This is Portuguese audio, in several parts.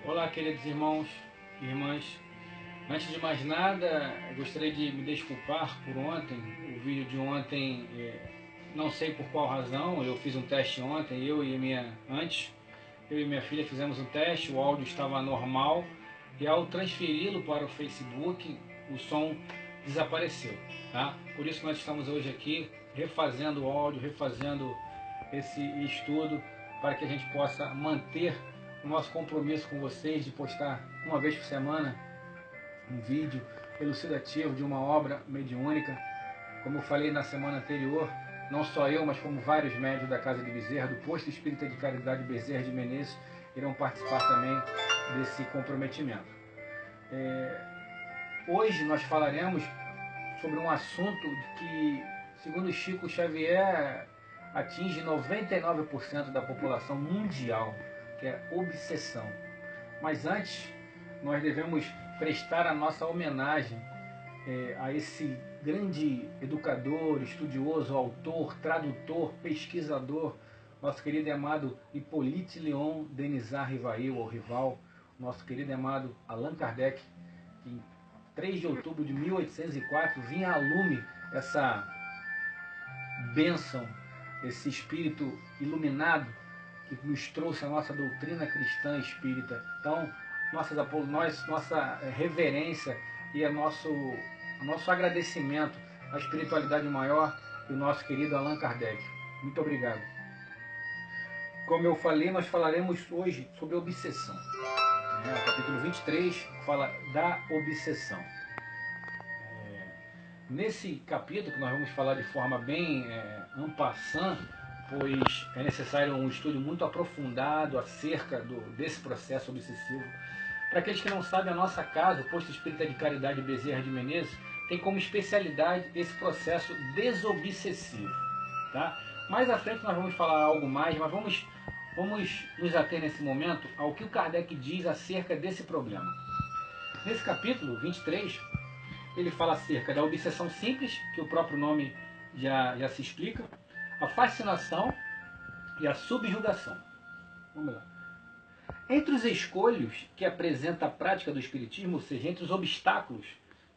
Olá, queridos irmãos e irmãs. Antes de mais nada, gostaria de me desculpar por ontem. O vídeo de ontem, não sei por qual razão, eu fiz um teste ontem, eu e minha filha fizemos um teste, o áudio estava normal e ao transferi-lo para o Facebook, o som desapareceu, tá? Por isso nós estamos hoje aqui refazendo o áudio, refazendo esse estudo para que a gente possa manter o nosso compromisso com vocês de postar uma vez por semana um vídeo elucidativo de uma obra mediúnica. Como eu falei na semana anterior, não só eu, mas como vários médios da Casa de Bezerra, do Posto Espírita de Caridade Bezerra de Menezes, irão participar também desse comprometimento. Hoje nós falaremos sobre um assunto que, segundo Chico Xavier, atinge 99% da população mundial, que é obsessão. Mas antes, nós devemos prestar a nossa homenagem a esse grande educador, estudioso, autor, tradutor, pesquisador, nosso querido e amado Hippolyte Léon Denisard Rivail, ou Rival, nosso querido e amado Allan Kardec, que em 3 de outubro de 1804 vinha a lume essa bênção, esse espírito iluminado que nos trouxe a nossa doutrina cristã espírita. Então, nossa reverência e nosso agradecimento à espiritualidade maior do nosso querido Allan Kardec. Muito obrigado. Como eu falei, nós falaremos hoje sobre obsessão. O capítulo 23 fala da obsessão. Nesse capítulo, que nós vamos falar de forma bem en passant, pois é necessário um estudo muito aprofundado acerca desse processo obsessivo. Para aqueles que não sabem, a nossa casa, o Posto Espírita de Caridade Bezerra de Menezes, tem como especialidade esse processo desobsessivo. Tá? Mais à frente nós vamos falar algo mais, mas vamos nos ater nesse momento ao que o Kardec diz acerca desse problema. Nesse capítulo 23, ele fala acerca da obsessão simples, que o próprio nome já se explica, a fascinação e a subjugação. Vamos lá. Entre os escolhos que apresenta a prática do Espiritismo, ou seja, entre os obstáculos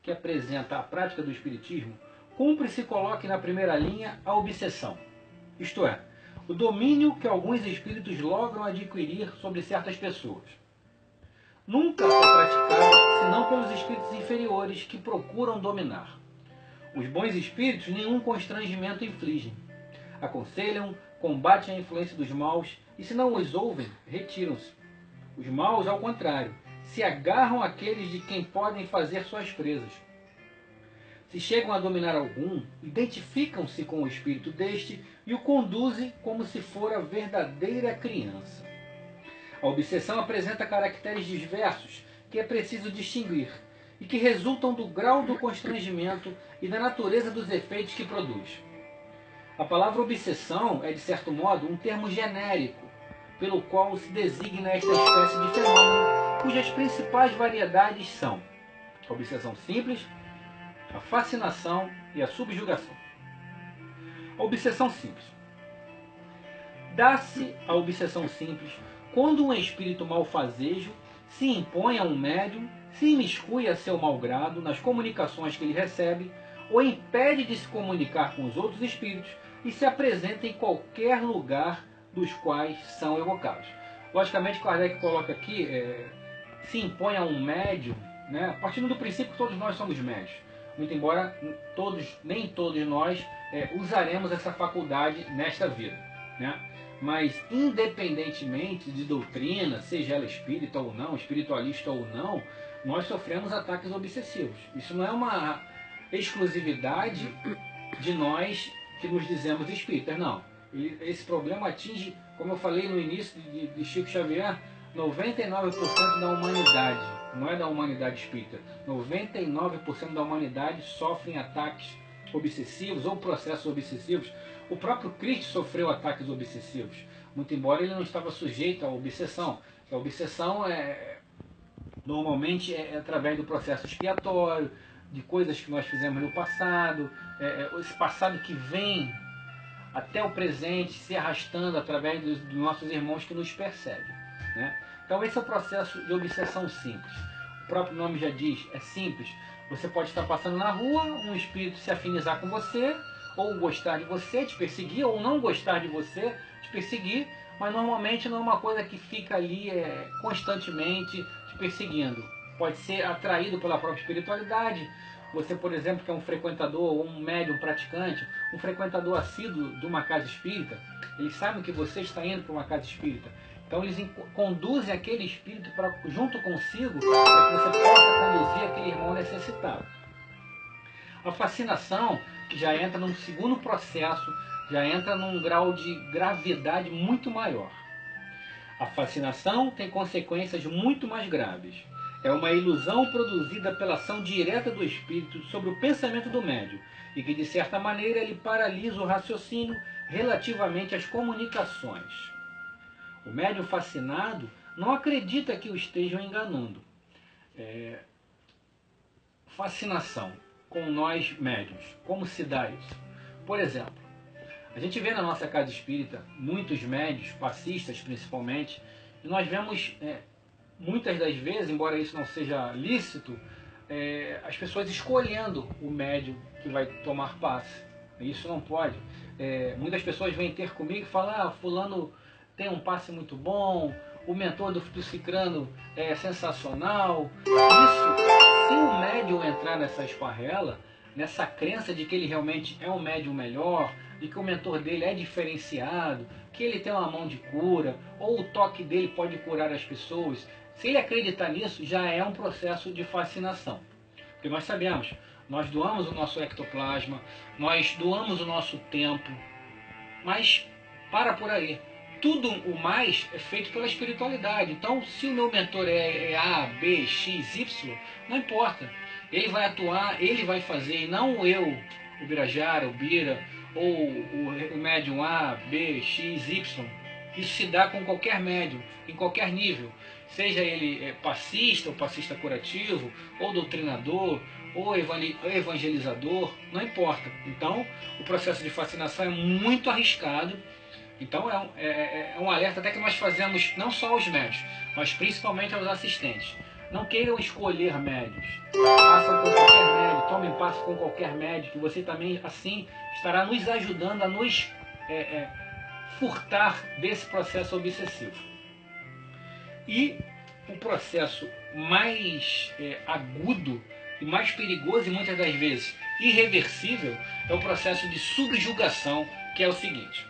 que apresenta a prática do Espiritismo, cumpre se coloque na primeira linha a obsessão, isto é, o domínio que alguns espíritos logram adquirir sobre certas pessoas. Nunca é praticado senão pelos espíritos inferiores que procuram dominar. Os bons espíritos nenhum constrangimento infligem. Aconselham, combatem a influência dos maus e, se não os ouvem, retiram-se. Os maus, ao contrário, se agarram àqueles de quem podem fazer suas presas. Se chegam a dominar algum, identificam-se com o espírito deste e o conduzem como se fora verdadeira criança. A obsessão apresenta caracteres diversos que é preciso distinguir e que resultam do grau do constrangimento e da natureza dos efeitos que produz. A palavra obsessão é, de certo modo, um termo genérico, pelo qual se designa esta espécie de fenômeno, cujas principais variedades são a obsessão simples, a fascinação e a subjugação. A obsessão simples. Dá-se a obsessão simples quando um espírito malfazejo se impõe a um médium, se imiscui a seu malgrado nas comunicações que ele recebe, ou impede de se comunicar com os outros espíritos e se apresenta em qualquer lugar dos quais são evocados. Logicamente, Kardec coloca aqui, se impõe a um médium, né, partindo do princípio que todos nós somos médios, muito embora nem todos nós usaremos essa faculdade nesta vida, né? Mas independentemente de doutrina, seja ela espírita ou não, espiritualista ou não, nós sofremos ataques obsessivos. Isso não é uma exclusividade de nós que nos dizemos espíritas, não. Esse problema atinge, como eu falei no início de Chico Xavier, 99% da humanidade. Não é da humanidade espírita. 99% da humanidade sofrem ataques obsessivos ou processos obsessivos. O próprio Cristo sofreu ataques obsessivos, muito embora ele não estava sujeito à obsessão. A obsessão normalmente é através do processo expiatório, de coisas que nós fizemos no passado, esse passado que vem até o presente se arrastando através dos nossos irmãos que nos perseguem, né? Então esse é o processo de obsessão simples. O próprio nome já diz, é simples. Você pode estar passando na rua, um espírito se afinizar com você, ou gostar de você, te perseguir, ou não gostar de você, te perseguir, mas normalmente não é uma coisa que fica ali constantemente te perseguindo. Pode ser atraído pela própria espiritualidade. Você, por exemplo, que é um frequentador, um médium praticante, um frequentador assíduo de uma casa espírita, eles sabem que você está indo para uma casa espírita. Então eles conduzem aquele espírito junto consigo para que você possa conduzir aquele irmão necessitado. A fascinação, que já entra num segundo processo, já entra num grau de gravidade muito maior. A fascinação tem consequências muito mais graves. É uma ilusão produzida pela ação direta do espírito sobre o pensamento do médium e que, de certa maneira, ele paralisa o raciocínio relativamente às comunicações. O médium fascinado não acredita que o estejam enganando. Fascinação com nós médiuns. Como se dá isso? Por exemplo, a gente vê na nossa casa espírita muitos médiuns, passistas principalmente, e nós vemos muitas das vezes, embora isso não seja lícito, as pessoas escolhendo o médium que vai tomar passe. Isso não pode. Muitas pessoas vêm ter comigo e falam: fulano tem um passe muito bom, o mentor do cicrano é sensacional. Isso, se o médium entrar nessa esparrela, nessa crença de que ele realmente é um médium melhor, de que o mentor dele é diferenciado, que ele tem uma mão de cura, ou o toque dele pode curar as pessoas, se ele acreditar nisso, já é um processo de fascinação. Porque nós sabemos, nós doamos o nosso ectoplasma, nós doamos o nosso tempo, mas para por aí. Tudo o mais é feito pela espiritualidade. Então, se o meu mentor é A, B, X, Y, não importa. Ele vai atuar, ele vai fazer, e não eu, o Birajara, o Bira, ou o médium A, B, X, Y. Isso se dá com qualquer médium, em qualquer nível. Seja ele passista, ou passista curativo, ou doutrinador, ou evangelizador, não importa. Então, o processo de fascinação é muito arriscado. Então é um alerta até que nós fazemos não só aos médios, mas principalmente aos assistentes. Não queiram escolher médios. Passam com qualquer médio, tomem passo com qualquer médio, que você também assim estará nos ajudando a nos furtar desse processo obsessivo. E o processo mais agudo e mais perigoso e muitas das vezes irreversível é o processo de subjugação, que é o seguinte: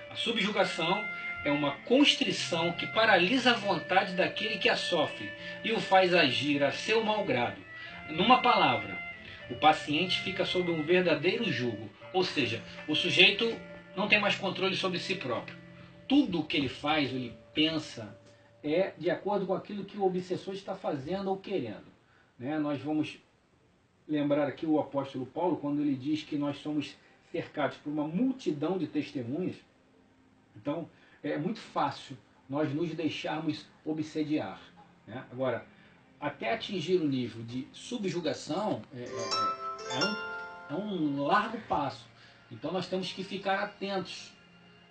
a subjugação é uma constrição que paralisa a vontade daquele que a sofre e o faz agir a seu malgrado. Numa palavra, o paciente fica sob um verdadeiro jugo, ou seja, o sujeito não tem mais controle sobre si próprio. Tudo o que ele faz, ele pensa, é de acordo com aquilo que o obsessor está fazendo ou querendo. Nós vamos lembrar aqui o apóstolo Paulo, quando ele diz que nós somos cercados por uma multidão de testemunhas. Então, é muito fácil nós nos deixarmos obsediar. Agora, até atingir o nível de subjugação é um largo passo. Então, nós temos que ficar atentos.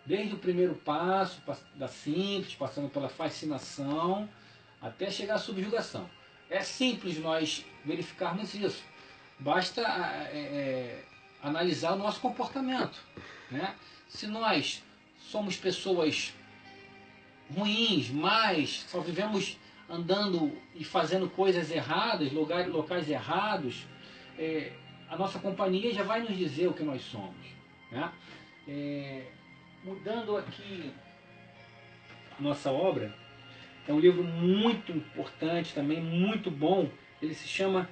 Desde o primeiro passo, da simples, passando pela fascinação, até chegar à subjugação. É simples nós verificarmos isso. Basta analisar o nosso comportamento. Se nós somos pessoas ruins, mas só vivemos andando e fazendo coisas erradas, locais errados, a nossa companhia já vai nos dizer o que nós somos. Mudando aqui a nossa obra, é um livro muito importante também, muito bom. Ele se chama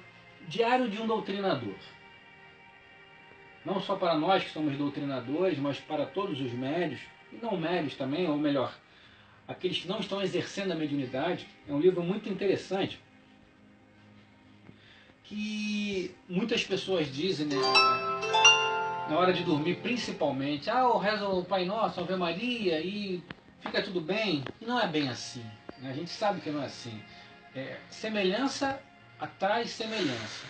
Diário de um Doutrinador. Não só para nós que somos doutrinadores, mas para todos os médios, e não médios também, ou melhor, aqueles que não estão exercendo a mediunidade. É um livro muito interessante, que muitas pessoas dizem, na hora de dormir principalmente: eu rezo o Pai Nosso, Ave Maria e fica tudo bem. E não é bem assim. A gente sabe que não é assim. Semelhança atrai semelhança.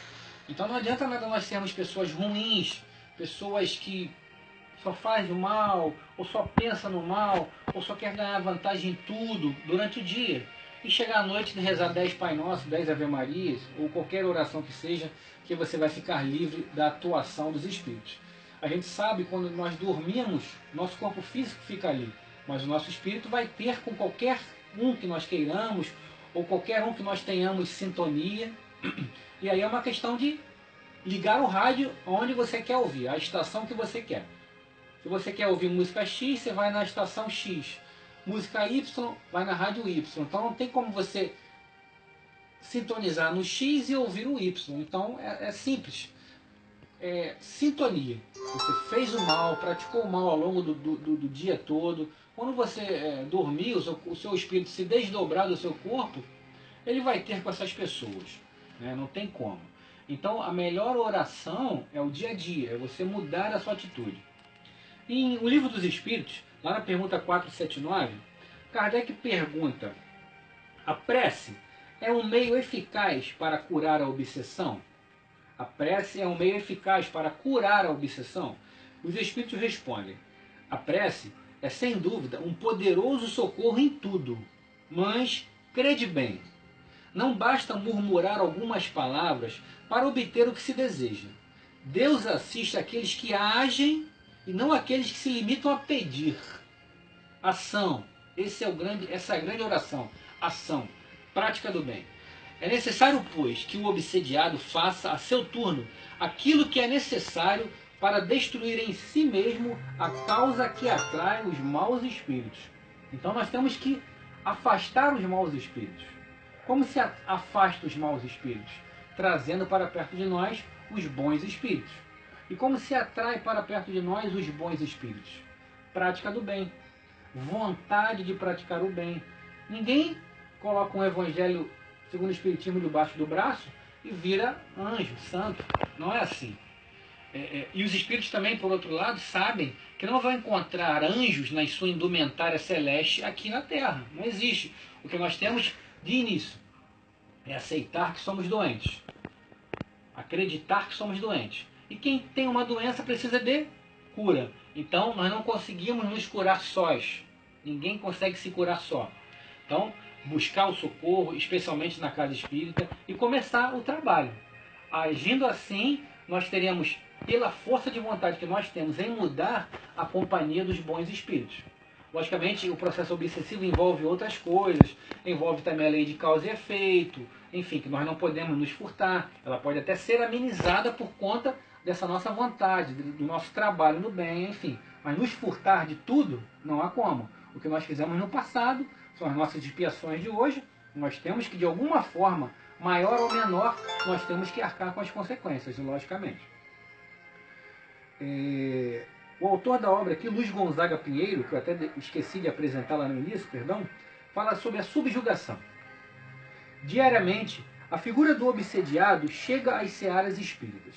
Então não adianta nada nós sermos pessoas ruins, pessoas que só faz o mal, ou só pensa no mal, ou só quer ganhar vantagem em tudo durante o dia. E chegar à noite e rezar 10 Pai Nosso, 10 Ave Marias, ou qualquer oração que seja, que você vai ficar livre da atuação dos espíritos. A gente sabe quando nós dormimos, nosso corpo físico fica ali, mas o nosso espírito vai ter com qualquer um que nós queiramos, ou qualquer um que nós tenhamos sintonia. E aí é uma questão de ligar o rádio onde você quer ouvir, a estação que você quer. Se você quer ouvir música X, você vai na estação X. Música Y, vai na rádio Y. Então não tem como você sintonizar no X e ouvir o Y. Então é simples. É sintonia. Você fez o mal, praticou o mal ao longo do dia todo. Quando você dormir, o seu espírito se desdobrar do seu corpo, ele vai ter com essas pessoas. Né? Não tem como. Então a melhor oração é o dia a dia, é você mudar a sua atitude. Em O Livro dos Espíritos, lá na pergunta 479, Kardec pergunta: a prece é um meio eficaz para curar a obsessão? A prece é um meio eficaz para curar a obsessão? Os Espíritos respondem: a prece é sem dúvida um poderoso socorro em tudo, mas crede bem, não basta murmurar algumas palavras para obter o que se deseja. Deus assiste àqueles que agem e não àqueles que se limitam a pedir. Ação. Essa é a grande oração. Ação. Prática do bem. É necessário, pois, que o obsediado faça a seu turno aquilo que é necessário para destruir em si mesmo a causa que atrai os maus espíritos. Então nós temos que afastar os maus espíritos. Como se afasta os maus espíritos? Trazendo para perto de nós os bons espíritos. E como se atrai para perto de nós os bons espíritos? Prática do bem. Vontade de praticar o bem. Ninguém coloca um evangelho segundo o Espiritismo debaixo do braço e vira anjo, santo. Não é assim. E os espíritos também, por outro lado, sabem que não vão encontrar anjos na sua indumentária celeste aqui na Terra. Não existe. O que nós temos de início é aceitar que somos doentes. Acreditar que somos doentes. E quem tem uma doença precisa de cura. Então, nós não conseguimos nos curar sós. Ninguém consegue se curar só. Então, buscar o socorro, especialmente na casa espírita, e começar o trabalho. Agindo assim, nós teremos, pela força de vontade que nós temos em mudar, a companhia dos bons espíritos. Logicamente, o processo obsessivo envolve outras coisas, envolve também a lei de causa e efeito, enfim, que nós não podemos nos furtar. Ela pode até ser amenizada por conta dessa nossa vontade, do nosso trabalho no bem, enfim. Mas nos furtar de tudo, não há como. O que nós fizemos no passado são as nossas expiações de hoje. Nós temos que, de alguma forma, maior ou menor, nós temos que arcar com as consequências, logicamente. O autor da obra aqui, Luiz Gonzaga Pinheiro, que eu até esqueci de apresentar lá no início, perdão, fala sobre a subjugação. Diariamente, a figura do obsediado chega às searas espíritas.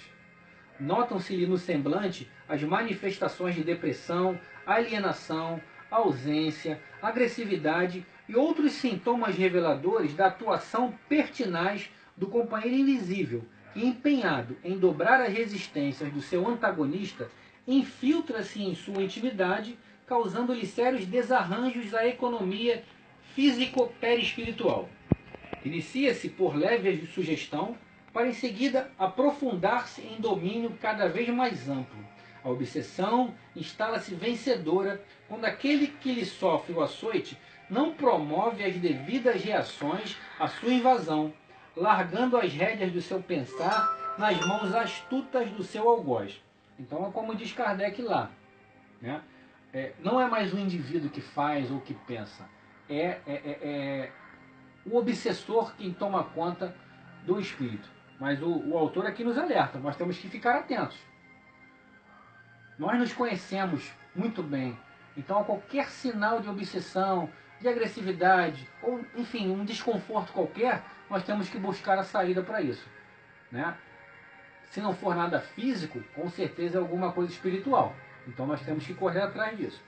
Notam-se-lhe no semblante as manifestações de depressão, alienação, ausência, agressividade e outros sintomas reveladores da atuação pertinaz do companheiro invisível, que, empenhado em dobrar as resistências do seu antagonista, infiltra-se em sua intimidade, causando-lhe sérios desarranjos à economia físico-perispiritual. Inicia-se por lévias de sugestão, para em seguida aprofundar-se em domínio cada vez mais amplo. A obsessão instala-se vencedora quando aquele que lhe sofre o açoite não promove as devidas reações à sua invasão, largando as rédeas do seu pensar nas mãos astutas do seu algoz. Então é como diz Kardec lá, né? Não é mais o indivíduo que faz ou que pensa, é o obsessor quem toma conta do espírito. Mas o autor aqui nos alerta, nós temos que ficar atentos. Nós nos conhecemos muito bem, então a qualquer sinal de obsessão, de agressividade, ou enfim, um desconforto qualquer, nós temos que buscar a saída para isso, né? Se não for nada físico, com certeza é alguma coisa espiritual. Então nós temos que correr atrás disso.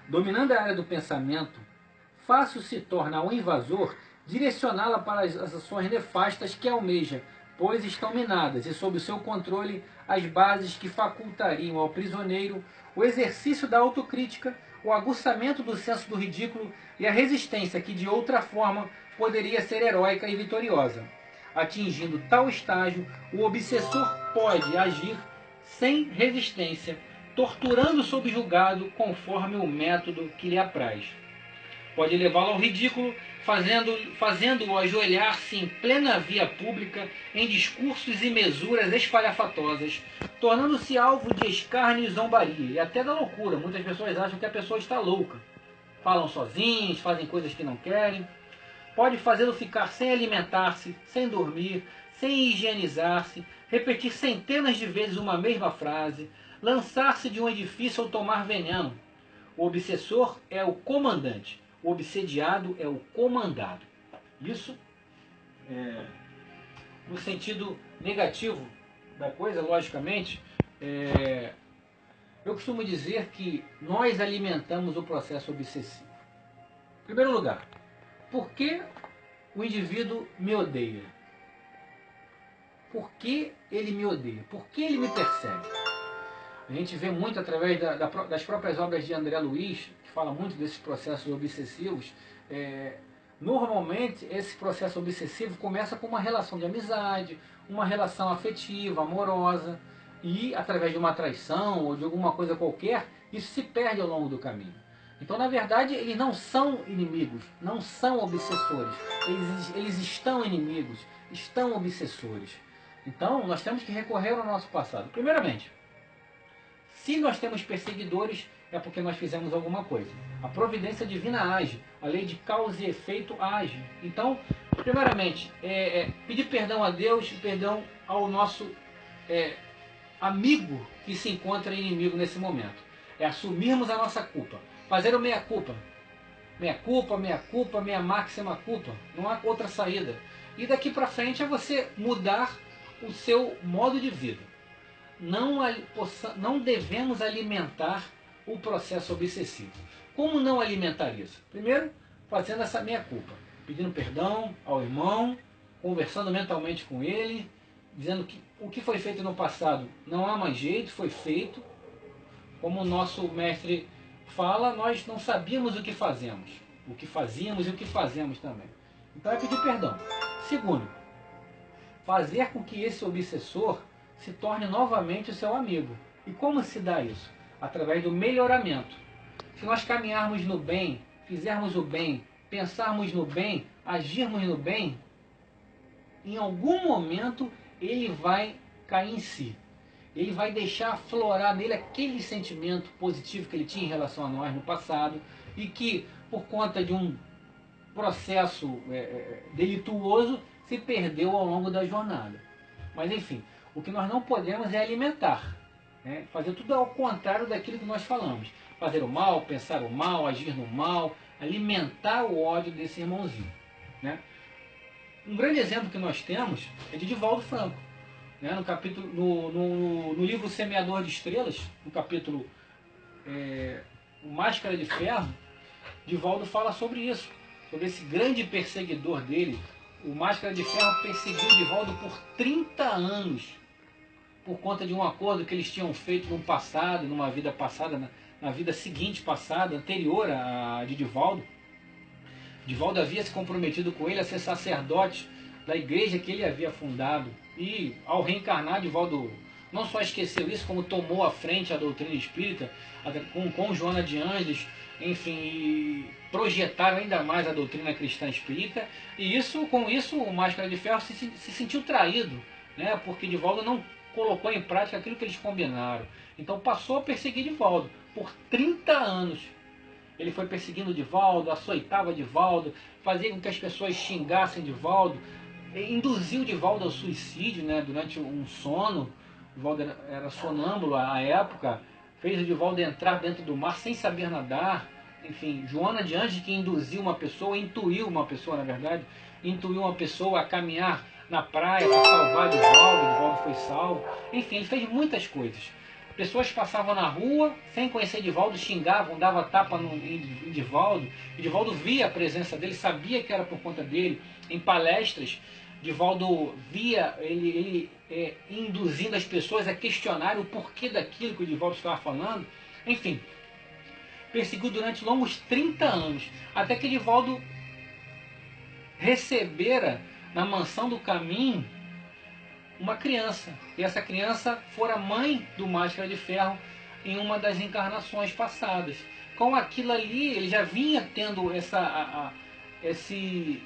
Dominando a área do pensamento, fácil se torna ao invasor direcioná-la para as ações nefastas que almeja, pois estão minadas e sob o seu controle as bases que facultariam ao prisioneiro o exercício da autocrítica, o aguçamento do senso do ridículo e a resistência que de outra forma poderia ser heróica e vitoriosa. Atingindo tal estágio, o obsessor pode agir sem resistência, torturando o subjugado conforme o método que lhe apraz. Pode levá-lo ao ridículo, fazendo-o ajoelhar-se em plena via pública, em discursos e mesuras espalhafatosas, tornando-se alvo de escárnio e zombaria, e até da loucura. Muitas pessoas acham que a pessoa está louca. Falam sozinhos, fazem coisas que não querem. Pode fazê-lo ficar sem alimentar-se, sem dormir, sem higienizar-se, repetir centenas de vezes uma mesma frase, lançar-se de um edifício ou tomar veneno. O obsessor é o comandante. O obsediado é o comandado. Isso no sentido negativo da coisa, logicamente, eu costumo dizer que nós alimentamos o processo obsessivo. Em primeiro lugar, por que o indivíduo me odeia? Por que ele me odeia? Por que ele me persegue? A gente vê muito através das próprias obras de André Luiz, que fala muito desses processos obsessivos. Normalmente, esse processo obsessivo começa com uma relação de amizade, uma relação afetiva, amorosa, e através de uma traição ou de alguma coisa qualquer, isso se perde ao longo do caminho. Então, na verdade, eles não são inimigos, não são obsessores. Eles estão inimigos, estão obsessores. Então, nós temos que recorrer ao nosso passado. Primeiramente, se nós temos perseguidores, é porque nós fizemos alguma coisa. A providência divina age, a lei de causa e efeito age. Então, primeiramente, pedir perdão a Deus, perdão ao nosso amigo que se encontra inimigo nesse momento. É assumirmos a nossa culpa. Fazer o meia-culpa. Meia-culpa, meia-culpa, meia máxima culpa. Não há outra saída. E daqui para frente é você mudar o seu modo de vida. Não devemos alimentar o processo obsessivo. Como não alimentar isso? Primeiro, fazendo essa meia-culpa. Pedindo perdão ao irmão, conversando mentalmente com ele, dizendo que o que foi feito no passado não há mais jeito, foi feito. Como o nosso mestre fala, nós não sabíamos o que fazemos, o que fazíamos e o que fazemos também. Então é pedir perdão. Segundo, fazer com que esse obsessor se torne novamente o seu amigo. E como se dá isso? Através do melhoramento. Se nós caminharmos no bem, fizermos o bem, pensarmos no bem, agirmos no bem, em algum momento ele vai cair em si. Ele vai deixar aflorar nele aquele sentimento positivo que ele tinha em relação a nós no passado e que, por conta de um processo delituoso, se perdeu ao longo da jornada. Mas, enfim, o que nós não podemos é alimentar. Fazer tudo ao contrário daquilo que nós falamos. Fazer o mal, pensar o mal, agir no mal, alimentar o ódio desse irmãozinho. Um grande exemplo que nós temos é de Divaldo Franco. No capítulo, no livro Semeador de Estrelas, no capítulo Máscara de Ferro, Divaldo fala sobre isso, sobre esse grande perseguidor dele. O Máscara de Ferro perseguiu Divaldo por 30 anos, por conta de um acordo que eles tinham feito no passado, numa vida passada, na vida seguinte passada, anterior a de Divaldo. Divaldo havia se comprometido com ele a ser sacerdote da igreja que ele havia fundado. E ao reencarnar, Divaldo não só esqueceu isso, como tomou à frente a doutrina espírita, com Joana de Ângeles, enfim, e projetaram ainda mais a doutrina cristã espírita. E com isso o Máscara de Ferro se sentiu traído, porque Divaldo não colocou em prática aquilo que eles combinaram. Então passou a perseguir Divaldo por 30 anos. Ele foi perseguindo Divaldo, açoitava Divaldo, fazia com que as pessoas xingassem Divaldo, induziu Divaldo ao suicídio durante um sono. Divaldo era sonâmbulo à época, fez o Divaldo entrar dentro do mar sem saber nadar. Enfim, Joana de Ângeles, que induziu uma pessoa, intuiu uma pessoa a caminhar na praia para salvar Divaldo foi salvo. Enfim, ele fez muitas coisas. Pessoas passavam na rua, sem conhecer Divaldo, xingavam, davam tapa em Divaldo. E Divaldo via a presença dele, sabia que era por conta dele. Em palestras, Divaldo via ele induzindo as pessoas a questionar o porquê daquilo que o Divaldo estava falando. Enfim, perseguiu durante longos 30 anos, até que Divaldo recebera na mansão do Caminho uma criança, e essa criança fora mãe do Máscara de Ferro em uma das encarnações passadas. Com aquilo ali, ele já vinha tendo esse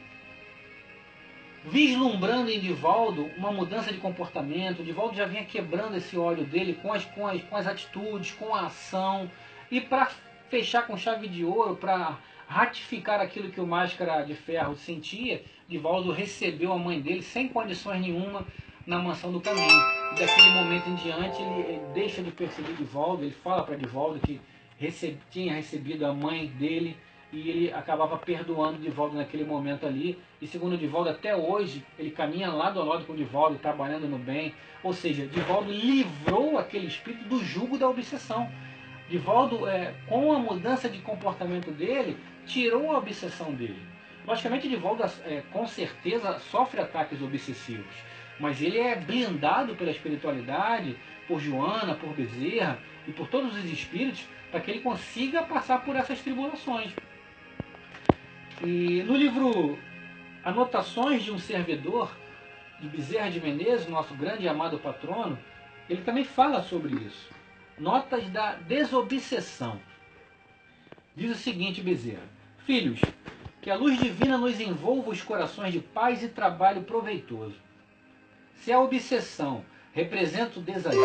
vislumbrando em Divaldo uma mudança de comportamento. Divaldo já vinha quebrando esse óleo dele com as atitudes, com a ação, e para fechar com chave de ouro, para ratificar aquilo que o Máscara de Ferro sentia, Divaldo recebeu a mãe dele sem condições nenhuma na mansão do Caminho. E daquele momento em diante ele deixa de perseguir Divaldo. Ele fala para Divaldo que tinha recebido a mãe dele, e ele acabava perdoando Divaldo naquele momento ali. E segundo Divaldo, até hoje ele caminha lado a lado com Divaldo, trabalhando no bem. Ou seja, Divaldo livrou aquele espírito do jugo da obsessão. Divaldo, com a mudança de comportamento dele, tirou a obsessão dele. Logicamente, Divaldo com certeza sofre ataques obsessivos, mas ele é blindado pela espiritualidade, por Joana, por Bezerra e por todos os espíritos, para que ele consiga passar por essas tribulações. E no livro Anotações de um Servidor, de Bezerra de Menezes, nosso grande e amado patrono, ele também fala sobre isso. Notas da desobsessão. Diz o seguinte, Bezerra: filhos, que a luz divina nos envolva os corações de paz e trabalho proveitoso. Se a obsessão representa o desajuste,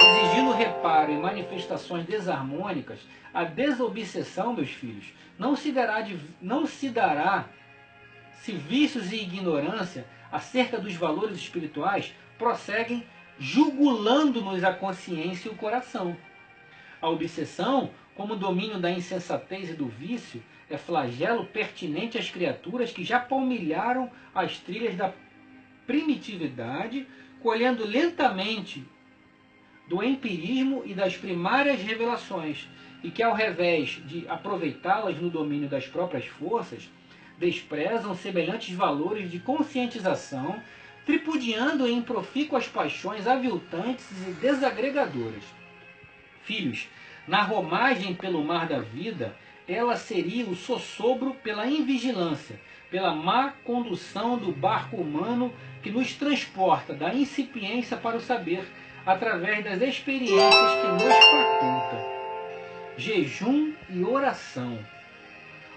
exigindo reparo e manifestações desarmônicas, a desobsessão, meus filhos, não se dará se vícios e ignorância acerca dos valores espirituais prosseguem jugulando-nos a consciência e o coração. A obsessão, como domínio da insensatez e do vício, é flagelo pertinente às criaturas que já palmilharam as trilhas da primitividade, colhendo lentamente do empirismo e das primárias revelações, e que, ao revés de aproveitá-las no domínio das próprias forças, desprezam semelhantes valores de conscientização, tripudiando em profícuas paixões aviltantes e desagregadoras. Filhos, na romagem pelo mar da vida, ela seria o sossobro pela invigilância, pela má condução do barco humano que nos transporta da incipiência para o saber, através das experiências que nos faculta. Jejum e oração.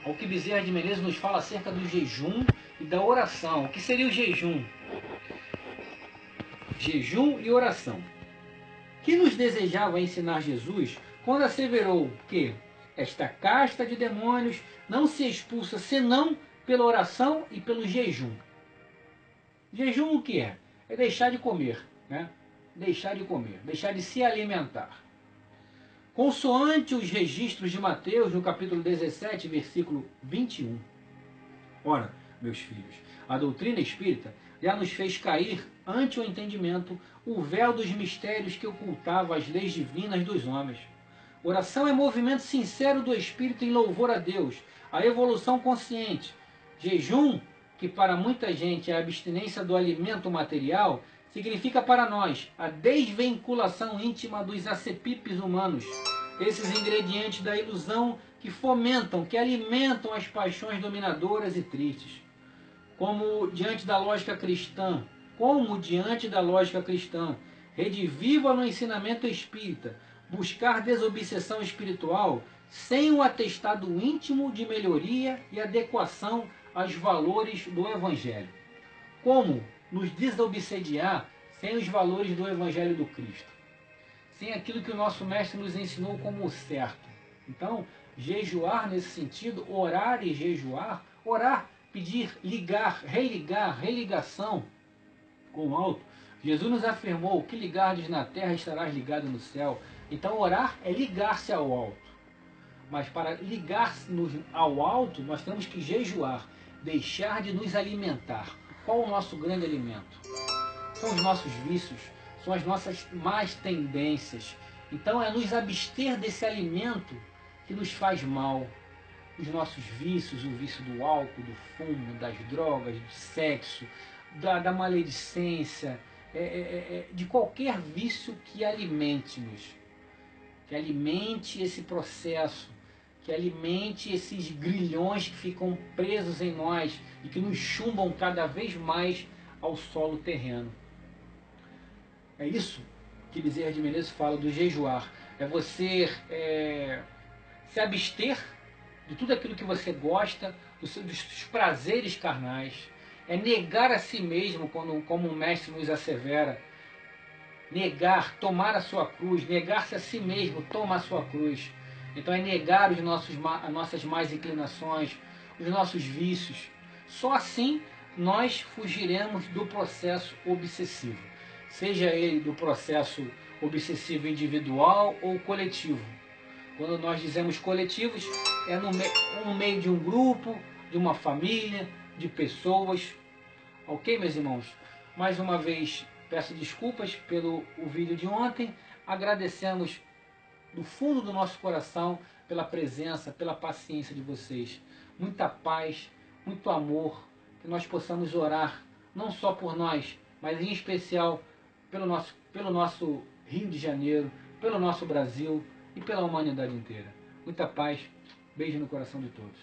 Ao que Bezerra de Menezes nos fala acerca do jejum e da oração. O que seria o jejum? Jejum e oração. Que nos desejava ensinar Jesus quando asseverou que esta casta de demônios não se expulsa senão pela oração e pelo jejum. Jejum o que é? É deixar de comer, né? Deixar de comer, deixar de se alimentar. Consoante os registros de Mateus, no capítulo 17, versículo 21. Ora, meus filhos, a doutrina espírita já nos fez cair, ante o entendimento, o véu dos mistérios que ocultava as leis divinas dos homens. Oração é movimento sincero do espírito em louvor a Deus, a evolução consciente. Jejum, que para muita gente é a abstinência do alimento material, significa para nós a desvinculação íntima dos acepipes humanos, esses ingredientes da ilusão que fomentam, que alimentam as paixões dominadoras e tristes. Como diante da lógica cristã, rediviva no ensinamento espírita, buscar desobsessão espiritual sem o atestado íntimo de melhoria e adequação aos valores do Evangelho. Como nos desobsediar sem os valores do Evangelho do Cristo? Sem aquilo que o nosso Mestre nos ensinou como o certo. Então, jejuar nesse sentido, orar e jejuar, orar, pedir, ligar, religação com o alto. Jesus nos afirmou: que ligardes na terra estarás ligado no céu. Então, orar é ligar-se ao alto. Mas para ligar-nos ao alto, nós temos que jejuar, deixar de nos alimentar. Qual o nosso grande alimento? São os nossos vícios, são as nossas más tendências. Então é nos abster desse alimento que nos faz mal. Os nossos vícios, o vício do álcool, do fumo, das drogas, do sexo, da maledicência, de qualquer vício que alimente-nos, que alimente esse processo, que alimente esses grilhões que ficam presos em nós e que nos chumbam cada vez mais ao solo terreno. É isso que Bezerra de Menezes fala do jejuar. É você se abster de tudo aquilo que você gosta, dos prazeres carnais. É negar a si mesmo, como o mestre nos assevera. Negar, tomar a sua cruz, negar-se a si mesmo, toma a sua cruz. Então é negar as nossas más inclinações, os nossos vícios. Só assim nós fugiremos do processo obsessivo. Seja ele do processo obsessivo individual ou coletivo. Quando nós dizemos coletivos, é no meio de um grupo, de uma família, de pessoas. Ok, meus irmãos? Mais uma vez, peço desculpas pelo o vídeo de ontem. Agradecemos do fundo do nosso coração pela presença, pela paciência de vocês. Muita paz, muito amor, que nós possamos orar, não só por nós, mas em especial pelo nosso Rio de Janeiro, pelo nosso Brasil e pela humanidade inteira. Muita paz, beijo no coração de todos.